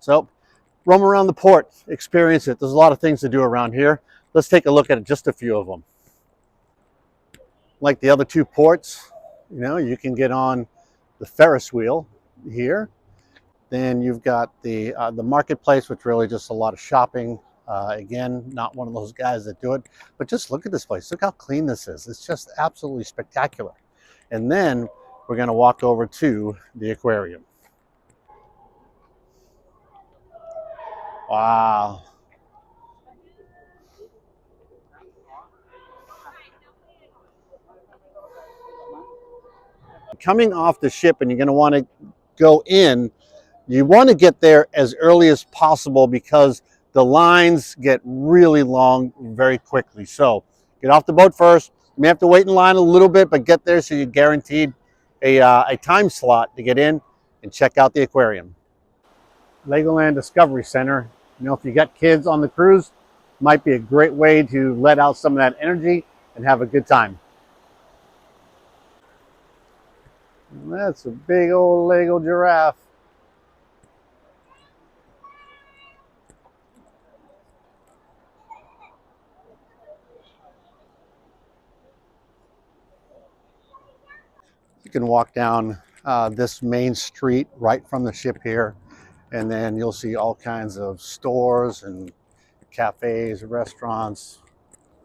So roam around the port, experience it. There's a lot of things to do around here. Let's take a look at just a few of them. Like the other two ports, you can get on the Ferris wheel here. Then you've got the marketplace, which really just a lot of shopping. Again, not one of those guys that do it, but just look at this place. Look how clean this is. It's just absolutely spectacular. And then we're going to walk over to the aquarium. Wow. Coming off the ship and you're going to want to go in, you want to get there as early as possible because the lines get really long very quickly. So get off the boat first. You may have to wait in line a little bit, but get there so you're guaranteed a time slot to get in and check out the aquarium. Legoland Discovery Center. If you got kids on the cruise, might be a great way to let out some of that energy and have a good time. And that's a big old Lego giraffe. You can walk down this main street right from the ship here, and then you'll see all kinds of stores and cafes, restaurants.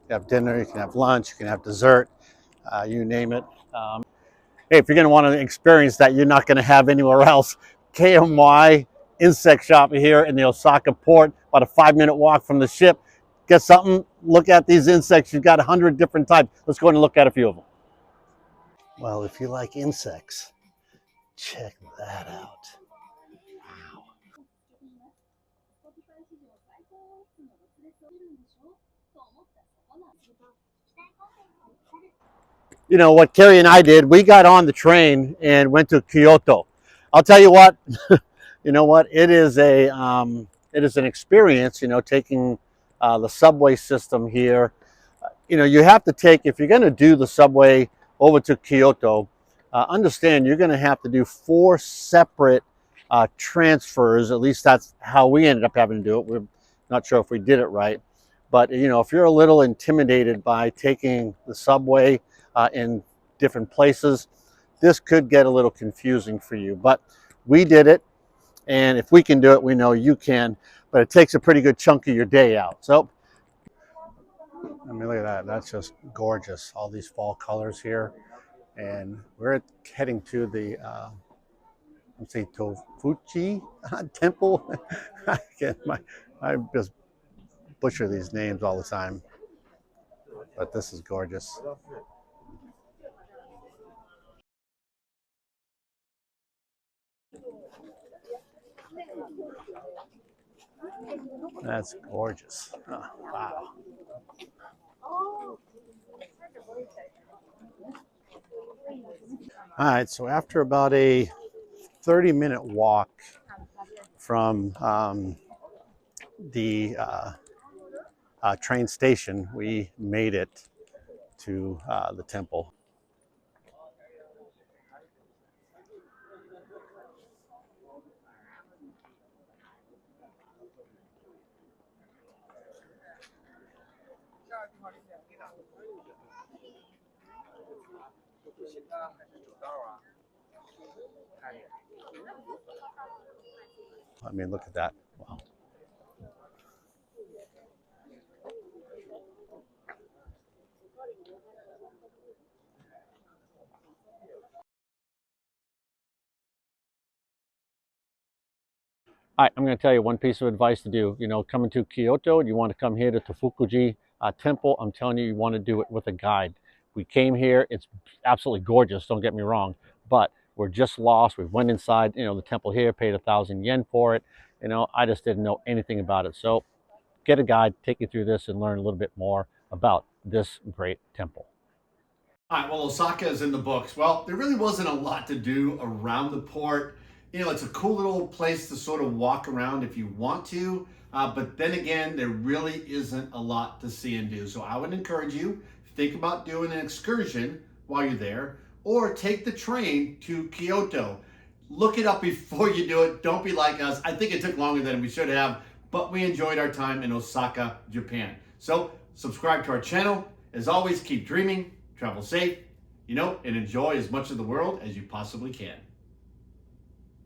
You have dinner, you can have lunch, you can have dessert, you name it. Hey, if you're going to want to experience that you're not going to have anywhere else, KMY insect shop here in the Osaka port, about a 5-minute walk from the ship. Get something, look at these insects. You've got 100 different types. Let's go and look at a few of them. Well, if you like insects, check that out. What Carrie and I did, we got on the train and went to Kyoto. I'll tell you what, it is an experience, taking the subway system here. You have to take, if you're going to do the subway over to Kyoto, understand you're going to have to do 4 separate transfers. At least that's how we ended up having to do it. We're not sure if we did it right. But, if you're a little intimidated by taking the subway in different places, this could get a little confusing for you. But we did it. And if we can do it, we know you can. But it takes a pretty good chunk of your day out. So, I mean, look at that. That's just gorgeous. All these fall colors here. And we're heading to the, let's see, Tofuchi temple. I just butcher these names all the time. But this is gorgeous. That's gorgeous. Oh, wow. All right, so after about a 30-minute walk from the train station, we made it to the temple. I mean, look at that. Wow. All right, I'm going to tell you one piece of advice to do. Coming to Kyoto, you want to come here to Tofukuji Temple. I'm telling you, you want to do it with a guide. We came here. It's absolutely gorgeous. Don't get me wrong, but we're just lost. We went inside, the temple here, paid 1,000 yen for it. I just didn't know anything about it. So get a guide, take you through this and learn a little bit more about this great temple. All right, well, Osaka is in the books. Well, there really wasn't a lot to do around the port. It's a cool little place to sort of walk around if you want to. But then again, there really isn't a lot to see and do. So I would encourage you, think about doing an excursion while you're there, or take the train to Kyoto. Look it up before you do it. Don't be like us. I think it took longer than we should have, but we enjoyed our time in Osaka, Japan. So subscribe to our channel. As always, keep dreaming, travel safe, and enjoy as much of the world as you possibly can.